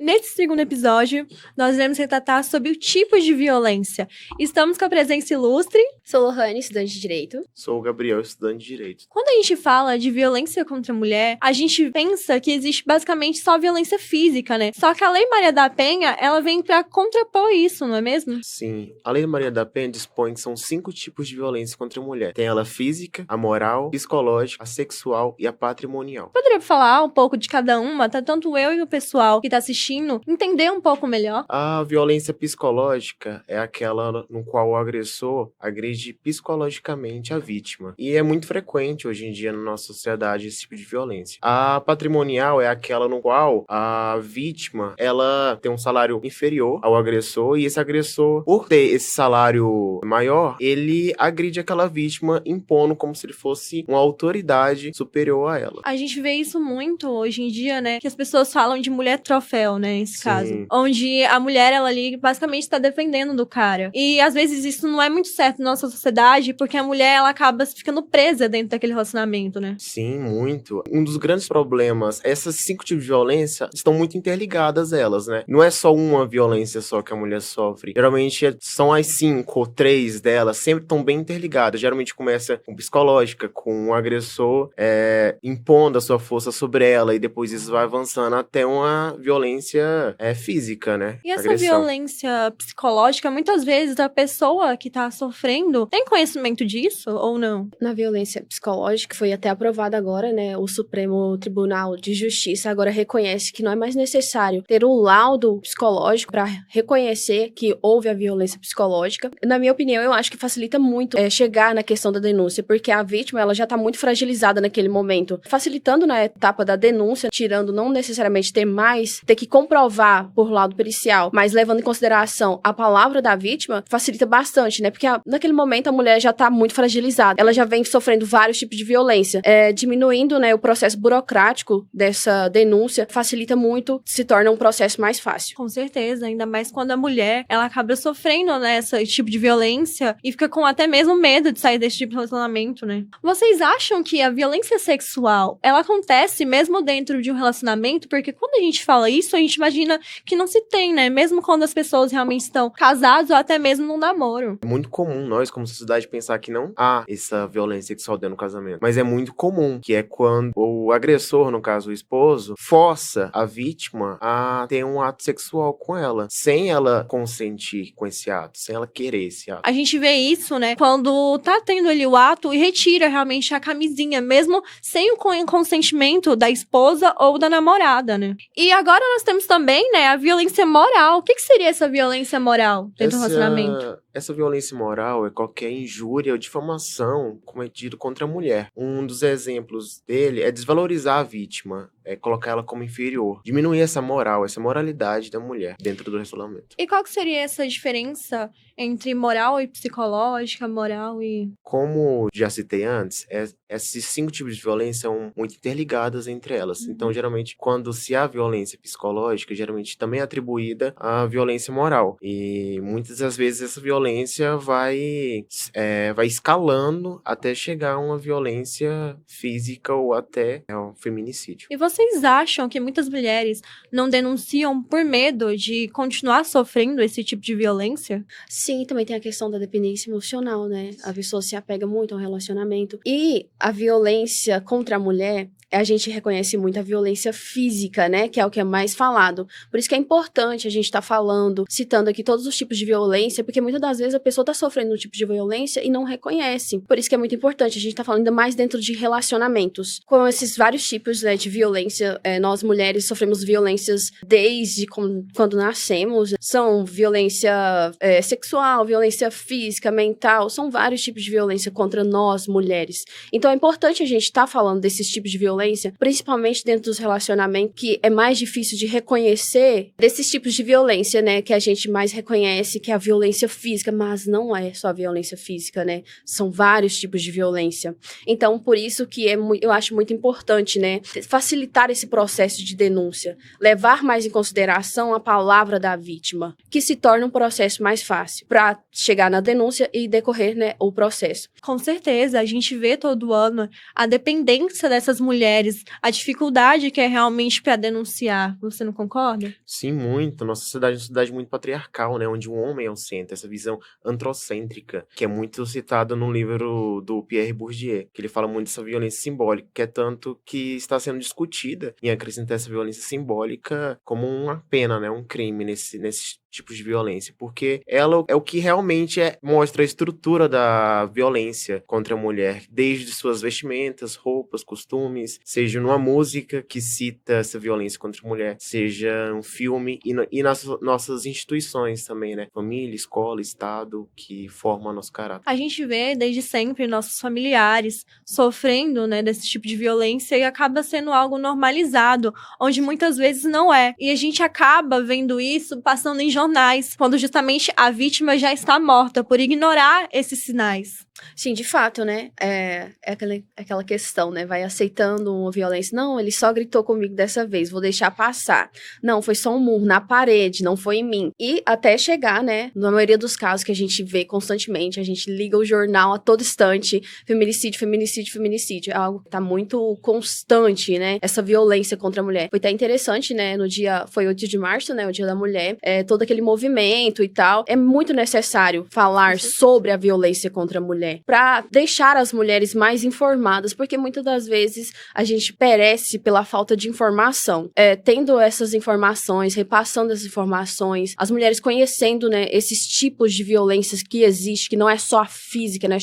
Nesse segundo episódio, nós iremos retratar sobre o tipo de violência. Estamos com a presença ilustre. Sou Lohane, estudante de Direito. Sou o Gabriel, estudante de Direito. Quando a gente fala de violência contra a mulher, a gente pensa que existe basicamente só violência física, né? Só que a Lei Maria da Penha, ela vem pra contrapor isso, não é mesmo? Sim, a Lei Maria da Penha dispõe que são 5 tipos de violência contra a mulher. Tem ela física, a moral, psicológica, a sexual e a patrimonial. Poderia falar um pouco de cada uma, tá? Tanto eu e o pessoal que tá assistindo entender um pouco melhor. A violência psicológica é aquela no qual o agressor agride psicologicamente a vítima. E é muito frequente hoje em dia na nossa sociedade esse tipo de violência. A patrimonial é aquela no qual a vítima, ela tem um salário inferior ao agressor e esse agressor, por ter esse salário maior, ele agride aquela vítima impondo como se ele fosse uma autoridade superior a ela. A gente vê isso muito hoje em dia, né? Que as pessoas falam de mulher troféu, né? Nesse caso. Onde a mulher, ela ali, basicamente tá defendendo do cara. E, às vezes, isso não é muito certo na nossa sociedade, porque a mulher, ela acaba ficando presa dentro daquele relacionamento, né? Sim, muito. Um dos grandes problemas, essas 5 tipos de violência estão muito interligadas elas, né? Não é só uma violência só que a mulher sofre. Geralmente são as 5 ou 3 delas, sempre estão bem interligadas. Geralmente começa com psicológica, com o agressor impondo a sua força sobre ela e depois isso vai avançando até uma violência física, né? E essa Agressão. violência psicológica, muitas vezes a pessoa que tá sofrendo tem conhecimento disso ou não? Na violência psicológica, foi até aprovado agora, né? O Supremo Tribunal de Justiça agora reconhece que não é mais necessário ter um laudo psicológico para reconhecer que houve a violência psicológica. Na minha opinião, eu acho que facilita muito chegar na questão da denúncia, porque a vítima, ela já tá muito fragilizada naquele momento. Facilitando na etapa da denúncia, tirando não necessariamente ter que comprovar por lado pericial, mas levando em consideração a palavra da vítima, facilita bastante, né? Porque naquele momento a mulher já tá muito fragilizada. Ela já vem sofrendo vários tipos de violência. Diminuindo, né, o processo burocrático dessa denúncia, facilita muito, se torna um processo mais fácil. Com certeza, ainda mais quando a mulher, ela acaba sofrendo, né, esse tipo de violência e fica com até mesmo medo de sair desse tipo de relacionamento, né? Vocês acham que a violência sexual, ela acontece mesmo dentro de um relacionamento? Porque quando a gente fala isso, a gente imagina que não se tem, né? Mesmo quando as pessoas realmente estão casadas ou até mesmo num namoro. É muito comum nós, como sociedade, pensar que não há essa violência sexual dentro do casamento. Mas é muito comum, que é quando o agressor, no caso o esposo, força a vítima a ter um ato sexual com ela, sem ela consentir com esse ato, sem ela querer esse ato. A gente vê isso, né, quando tá tendo ali o ato e retira realmente a camisinha, mesmo sem o consentimento da esposa ou da namorada, né? E agora nós temos também, né, a violência moral. O que seria essa violência moral dentro do relacionamento? Essa violência moral é qualquer injúria ou difamação cometido contra a mulher. Um dos exemplos dele é desvalorizar a vítima, colocar ela como inferior, diminuir essa moral, essa moralidade da mulher dentro do relacionamento. E qual que seria essa diferença entre moral e psicológica, moral e... Como já citei antes, esses 5 tipos de violência são muito interligadas entre elas. Então, geralmente, quando se há violência psicológica, geralmente também é atribuída à violência moral. E muitas das vezes essa violência vai escalando até chegar a uma violência física ou até um feminicídio. E vocês acham que muitas mulheres não denunciam por medo de continuar sofrendo esse tipo de violência? Sim, também tem a questão da dependência emocional, né? A pessoa se apega muito ao relacionamento. E a violência contra a mulher, a gente reconhece muito a violência física, né? Que é o que é mais falado. Por isso que é importante a gente estar falando, citando aqui todos os tipos de violência, porque muitas das vezes a pessoa está sofrendo um tipo de violência e não reconhece. Por isso que é muito importante a gente estar falando ainda mais dentro de relacionamentos. Com esses vários tipos, né, de violência, nós mulheres sofremos violências desde quando nascemos. São violência sexual, violência física, mental, são vários tipos de violência contra nós, mulheres. Então é importante a gente estar falando desses tipos de violência, principalmente dentro dos relacionamentos, que é mais difícil de reconhecer desses tipos de violência, né, que a gente mais reconhece, que é a violência física, mas não é só a violência física, né, são vários tipos de violência. Então, por isso que eu acho muito importante, né, facilitar esse processo de denúncia, levar mais em consideração a palavra da vítima, que se torna um processo mais fácil para chegar na denúncia e decorrer, né, o processo. Com certeza, a gente vê todo ano a dependência dessas mulheres mulheres, a dificuldade que é realmente para denunciar. Você não concorda? Sim, muito. Nossa sociedade é uma sociedade muito patriarcal, né? Onde o homem é o centro, essa visão androcêntrica, que é muito citada no livro do Pierre Bourdieu, que ele fala muito dessa violência simbólica, que é tanto que está sendo discutida em acrescentar essa violência simbólica como uma pena, né? Um crime nesse tipos de violência, porque ela é o que realmente mostra a estrutura da violência contra a mulher, desde suas vestimentas, roupas, costumes, seja numa música que cita essa violência contra a mulher, seja um filme e nas nossas instituições também, né? Família, escola, Estado, que formam nosso caráter. A gente vê desde sempre nossos familiares sofrendo, né, desse tipo de violência e acaba sendo algo normalizado, onde muitas vezes não é. E a gente acaba vendo isso passando em jornais, quando justamente a vítima já está morta por ignorar esses sinais. Sim, de fato, né? É aquela questão, né? Vai aceitando uma violência. Não, ele só gritou comigo dessa vez, vou deixar passar. Não, foi só um murro na parede, não foi em mim. E até chegar, né? Na maioria dos casos que a gente vê constantemente, a gente liga o jornal a todo instante, feminicídio, feminicídio, feminicídio. É algo que tá muito constante, né? Essa violência contra a mulher. Foi até interessante, né? Foi 8 de março, né? O Dia da Mulher. Todo aquele movimento e tal. É muito necessário falar sobre a violência contra a mulher, para deixar as mulheres mais informadas, porque muitas das vezes a gente perece pela falta de informação. Tendo essas informações, repassando essas informações, as mulheres conhecendo, né, esses tipos de violências que existem, que não é só a física, né,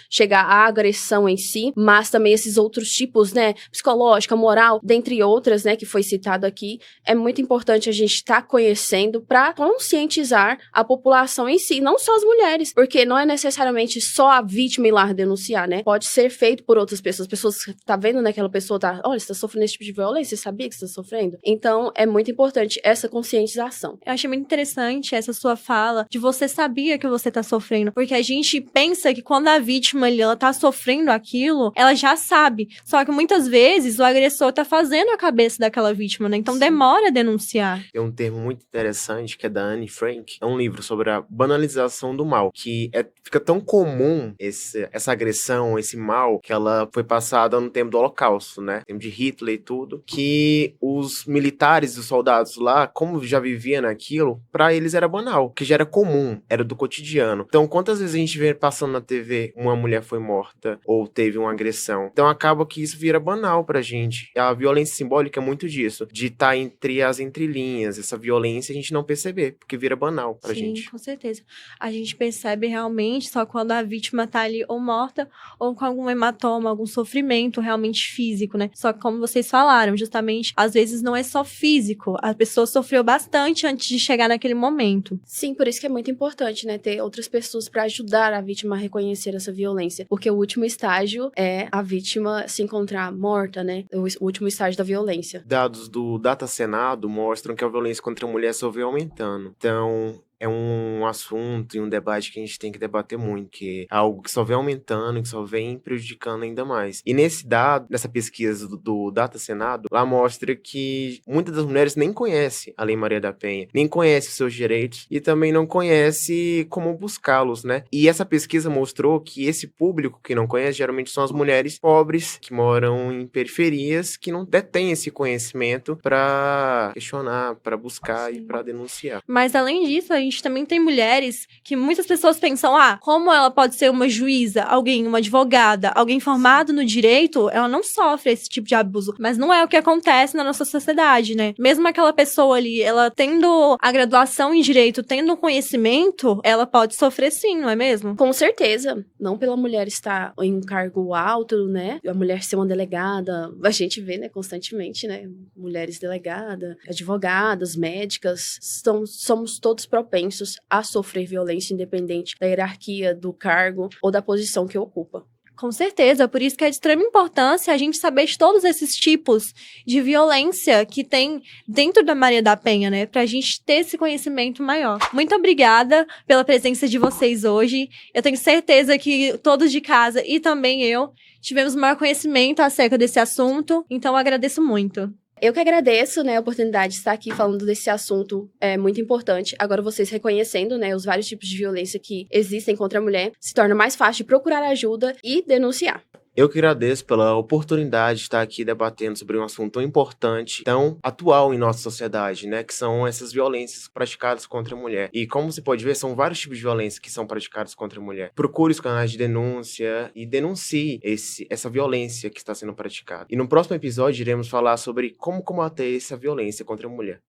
chegar à agressão em si, mas também esses outros tipos, né, psicológica, moral, dentre outras, né, que foi citado aqui. É muito importante a gente estar conhecendo para conscientizar a população em si, não só as mulheres, porque não é necessariamente só a vítima ir lá denunciar, né? Pode ser feito por outras pessoas. Pessoas que tá vendo, né? Aquela pessoa olha, você tá sofrendo esse tipo de violência, você sabia que você tá sofrendo? Então, é muito importante essa conscientização. Eu achei muito interessante essa sua fala de você sabia que você tá sofrendo, porque a gente pensa que quando a vítima ali, ela tá sofrendo aquilo, ela já sabe. Só que muitas vezes o agressor tá fazendo a cabeça daquela vítima, né? Então Sim. Demora a denunciar. Tem um termo muito interessante que é da Anne Frank. É um livro sobre a banalização do mal, que fica tão comum essa agressão, esse mal, que ela foi passada no tempo do Holocausto, né? No tempo de Hitler e tudo, que os militares, os soldados lá, como já viviam naquilo, pra eles era banal, que já era comum, era do cotidiano. Então, quantas vezes a gente vê passando na TV, uma mulher foi morta, ou teve uma agressão? Então, acaba que isso vira banal pra gente. A violência simbólica é muito disso, de estar entre as entrelinhas, essa violência a gente não perceber, porque vira banal pra gente. Sim, com certeza. A gente percebe realmente só quando a vítima tá ali ou morta, ou com algum hematoma, algum sofrimento realmente físico, né? Só que como vocês falaram, justamente, às vezes não é só físico, a pessoa sofreu bastante antes de chegar naquele momento. Sim, por isso que é muito importante, né, ter outras pessoas para ajudar a vítima a reconhecer essa violência, porque o último estágio é a vítima se encontrar morta, né? O último estágio da violência. Dados do Data Senado mostram que a violência contra a mulher só vem aumentando. Então, é um assunto e um debate que a gente tem que debater muito, que é algo que só vem aumentando, que só vem prejudicando ainda mais. E nessa pesquisa do Data Senado, lá mostra que muitas das mulheres nem conhecem a Lei Maria da Penha, nem conhecem os seus direitos e também não conhecem como buscá-los, né? E essa pesquisa mostrou que esse público que não conhece geralmente são as mulheres pobres, que moram em periferias, que não detêm esse conhecimento para questionar, para buscar e para denunciar. Mas além disso, a gente também tem mulheres que muitas pessoas pensam, como ela pode ser uma juíza, uma advogada, alguém formado no direito, ela não sofre esse tipo de abuso. Mas não é o que acontece na nossa sociedade, né? Mesmo aquela pessoa ali, ela tendo a graduação em direito, tendo conhecimento, ela pode sofrer sim, não é mesmo? Com certeza. Não pela mulher estar em um cargo alto, né? A mulher ser uma delegada. A gente vê, né, constantemente, né? Mulheres delegadas, advogadas, médicas. Somos todos propensos a sofrer violência, independente da hierarquia, do cargo ou da posição que ocupa. Com certeza, por isso que é de extrema importância a gente saber de todos esses tipos de violência que tem dentro da Maria da Penha, né? Pra gente ter esse conhecimento maior. Muito obrigada pela presença de vocês hoje. Eu tenho certeza que todos de casa e também eu tivemos maior conhecimento acerca desse assunto, então eu agradeço muito. Eu que agradeço, né, a oportunidade de estar aqui falando desse assunto muito importante. Agora vocês reconhecendo, né, os vários tipos de violência que existem contra a mulher, se torna mais fácil de procurar ajuda e denunciar. Eu que agradeço pela oportunidade de estar aqui debatendo sobre um assunto tão importante, tão atual em nossa sociedade, né? Que são essas violências praticadas contra a mulher. E como você pode ver, são vários tipos de violência que são praticadas contra a mulher. Procure os canais de denúncia e denuncie essa violência que está sendo praticada. E no próximo episódio iremos falar sobre como combater essa violência contra a mulher.